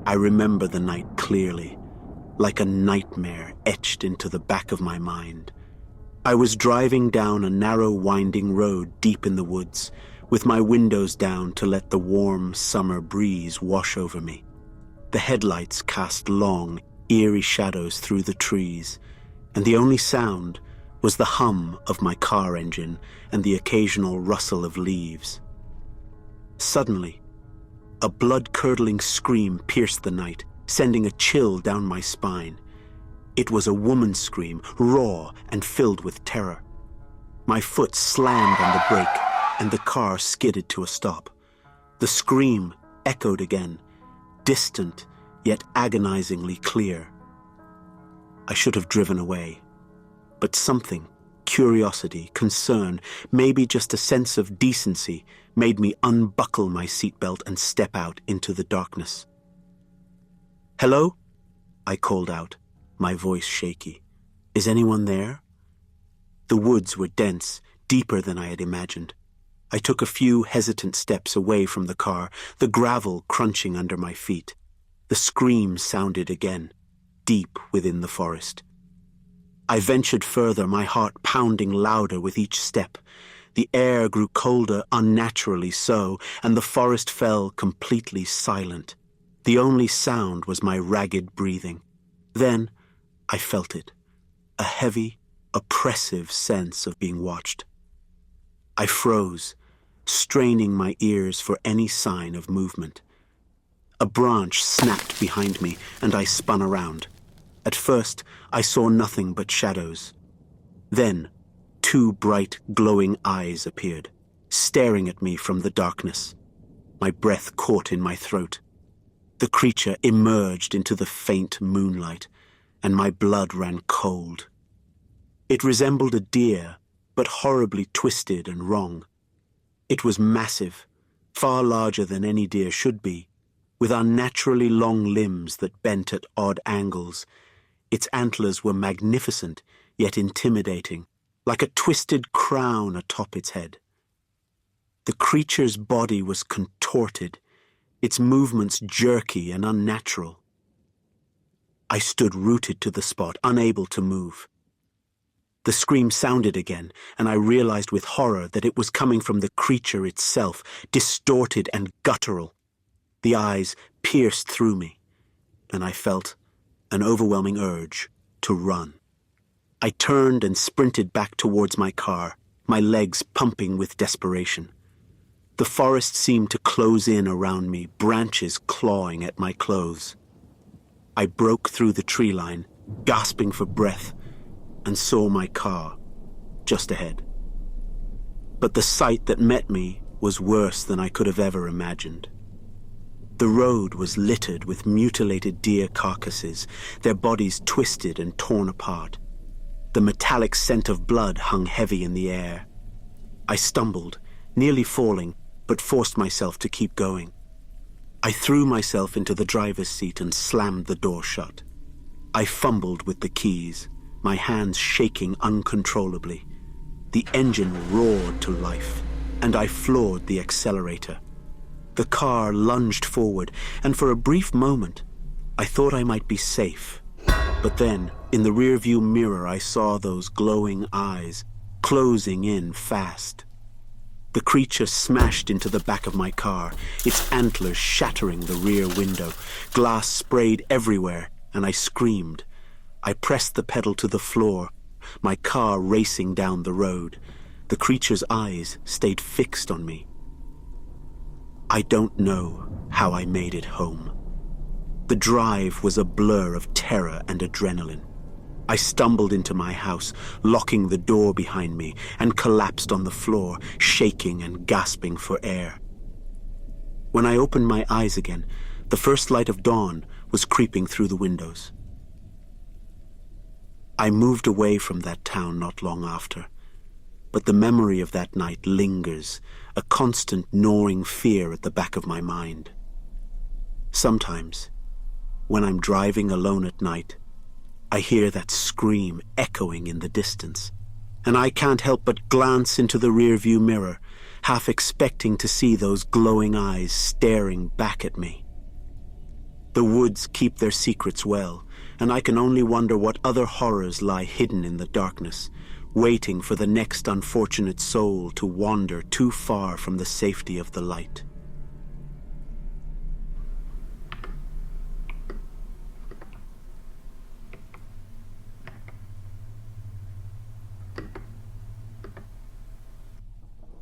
I remember the night clearly, like a nightmare etched into the back of my mind. I was driving down a narrow, winding road deep in the woods, with my windows down to let the warm summer breeze wash over me. The headlights cast long, eerie shadows through the trees, and the only sound was the hum of my car engine and the occasional rustle of leaves. Suddenly, a blood-curdling scream pierced the night, sending a chill down my spine. It was a woman's scream, raw and filled with terror. My foot slammed on the brake, and the car skidded to a stop. The scream echoed again, distant yet agonizingly clear. I should have driven away, but something, curiosity, concern, maybe just a sense of decency, made me unbuckle my seatbelt and step out into the darkness. "Hello?" I called out, my voice shaky. "Is anyone there?" The woods were dense, deeper than I had imagined. I took a few hesitant steps away from the car, the gravel crunching under my feet. The scream sounded again, deep within the forest. I ventured further, my heart pounding louder with each step. The air grew colder, unnaturally so, and the forest fell completely silent. The only sound was my ragged breathing. Then I felt it, a heavy, oppressive sense of being watched. I froze, straining my ears for any sign of movement. A branch snapped behind me, and I spun around. At first, I saw nothing but shadows. Then, two bright, glowing eyes appeared, staring at me from the darkness. My breath caught in my throat. The creature emerged into the faint moonlight, and my blood ran cold. It resembled a deer, but horribly twisted and wrong. It was massive, far larger than any deer should be, with unnaturally long limbs that bent at odd angles. Its antlers were magnificent, yet intimidating, like a twisted crown atop its head. The creature's body was contorted, its movements jerky and unnatural. I stood rooted to the spot, unable to move. The scream sounded again, and I realized with horror that it was coming from the creature itself, distorted and guttural. The eyes pierced through me, and I felt an overwhelming urge to run. I turned and sprinted back towards my car, my legs pumping with desperation. The forest seemed to close in around me, branches clawing at my clothes. I broke through the tree line, gasping for breath, and saw my car just ahead. But the sight that met me was worse than I could have ever imagined. The road was littered with mutilated deer carcasses, their bodies twisted and torn apart. The metallic scent of blood hung heavy in the air. I stumbled, nearly falling, but forced myself to keep going. I threw myself into the driver's seat and slammed the door shut. I fumbled with the keys, my hands shaking uncontrollably. The engine roared to life, and I floored the accelerator. The car lunged forward, and for a brief moment, I thought I might be safe. But then, in the rearview mirror, I saw those glowing eyes, closing in fast. The creature smashed into the back of my car, its antlers shattering the rear window. Glass sprayed everywhere, and I screamed. I pressed the pedal to the floor, my car racing down the road. The creature's eyes stayed fixed on me. I don't know how I made it home. The drive was a blur of terror and adrenaline. I stumbled into my house, locking the door behind me, and collapsed on the floor, shaking and gasping for air. When I opened my eyes again, the first light of dawn was creeping through the windows. I moved away from that town not long after, but the memory of that night lingers, a constant gnawing fear at the back of my mind. Sometimes, when I'm driving alone at night, I hear that scream echoing in the distance, and I can't help but glance into the rearview mirror, half expecting to see those glowing eyes staring back at me. The woods keep their secrets well, and I can only wonder what other horrors lie hidden in the darkness, waiting for the next unfortunate soul to wander too far from the safety of the light.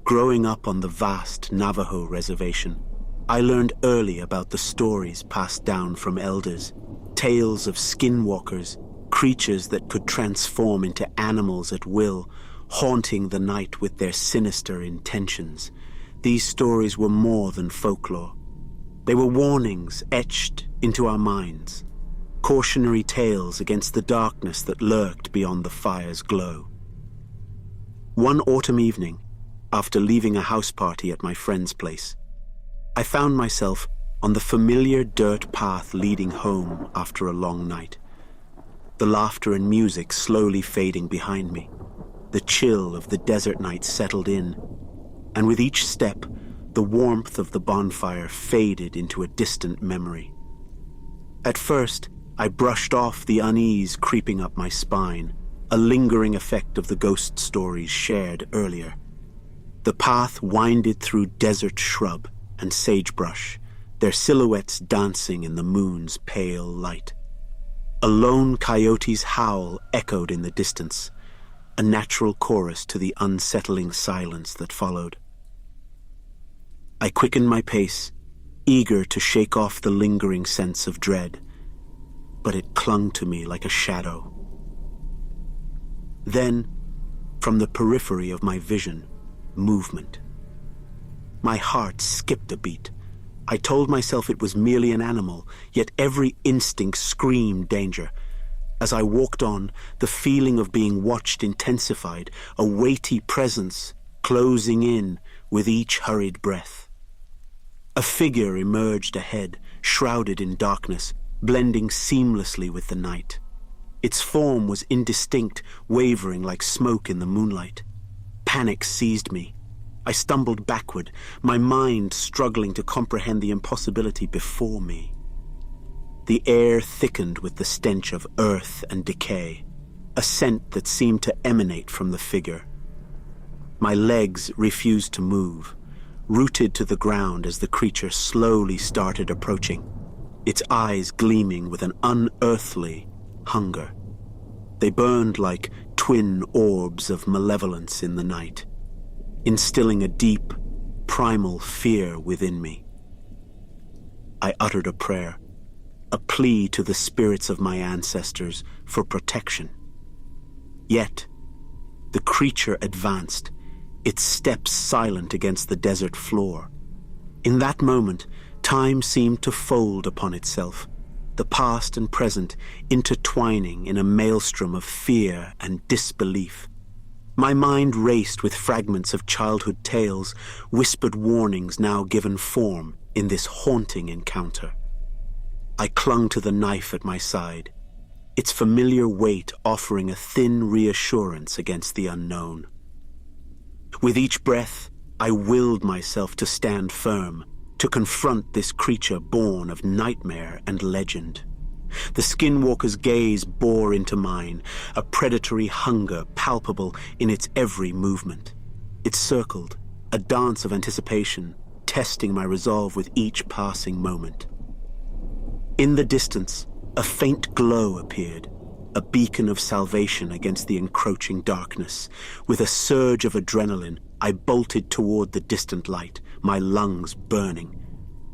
Growing up on the vast Navajo reservation, I learned early about the stories passed down from elders, tales of skinwalkers, creatures that could transform into animals at will, haunting the night with their sinister intentions. These stories were more than folklore. They were warnings etched into our minds, cautionary tales against the darkness that lurked beyond the fire's glow. One autumn evening, after leaving a house party at my friend's place, I found myself on the familiar dirt path leading home after a long night. The laughter and music slowly fading behind me. The chill of the desert night settled in, and with each step, the warmth of the bonfire faded into a distant memory. At first, I brushed off the unease creeping up my spine, a lingering effect of the ghost stories shared earlier. The path winded through desert shrub and sagebrush, their silhouettes dancing in the moon's pale light. A lone coyote's howl echoed in the distance, a natural chorus to the unsettling silence that followed. I quickened my pace, eager to shake off the lingering sense of dread, but it clung to me like a shadow. Then, from the periphery of my vision, movement. My heart skipped a beat. I told myself it was merely an animal, yet every instinct screamed danger. As I walked on, the feeling of being watched intensified, a weighty presence closing in with each hurried breath. A figure emerged ahead, shrouded in darkness, blending seamlessly with the night. Its form was indistinct, wavering like smoke in the moonlight. Panic seized me. I stumbled backward, my mind struggling to comprehend the impossibility before me. The air thickened with the stench of earth and decay, a scent that seemed to emanate from the figure. My legs refused to move, rooted to the ground as the creature slowly started approaching, its eyes gleaming with an unearthly hunger. They burned like twin orbs of malevolence in the night, instilling a deep, primal fear within me. I uttered a prayer, a plea to the spirits of my ancestors for protection. Yet, the creature advanced, its steps silent against the desert floor. In that moment, time seemed to fold upon itself, the past and present intertwining in a maelstrom of fear and disbelief. My mind raced with fragments of childhood tales, whispered warnings now given form in this haunting encounter. I clung to the knife at my side, its familiar weight offering a thin reassurance against the unknown. With each breath, I willed myself to stand firm, to confront this creature born of nightmare and legend. The Skinwalker's gaze bore into mine, a predatory hunger palpable in its every movement. It circled, a dance of anticipation, testing my resolve with each passing moment. In the distance, a faint glow appeared, a beacon of salvation against the encroaching darkness. With a surge of adrenaline, I bolted toward the distant light, my lungs burning.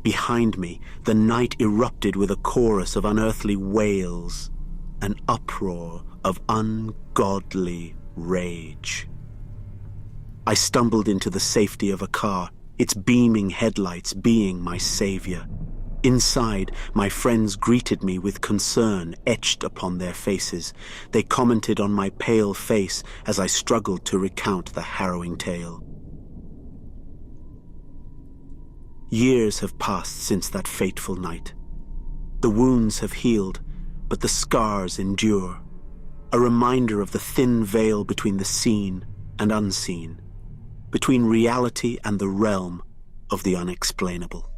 Behind me, the night erupted with a chorus of unearthly wails, an uproar of ungodly rage. I stumbled into the safety of a car, its beaming headlights being my savior. Inside, my friends greeted me with concern etched upon their faces. They commented on my pale face as I struggled to recount the harrowing tale. Years have passed since that fateful night. The wounds have healed, but the scars endure, a reminder of the thin veil between the seen and unseen, between reality and the realm of the unexplainable.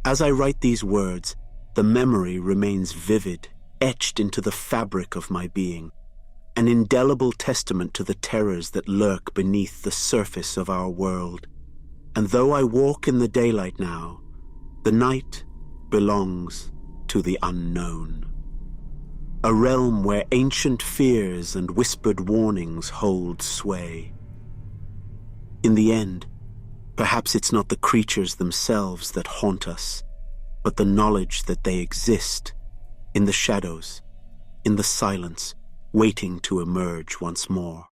As I write these words, the memory remains vivid, etched into the fabric of my being, an indelible testament to the terrors that lurk beneath the surface of our world. And though I walk in the daylight now, the night belongs to the unknown. A realm where ancient fears and whispered warnings hold sway. In the end, perhaps it's not the creatures themselves that haunt us, but the knowledge that they exist in the shadows, in the silence, waiting to emerge once more.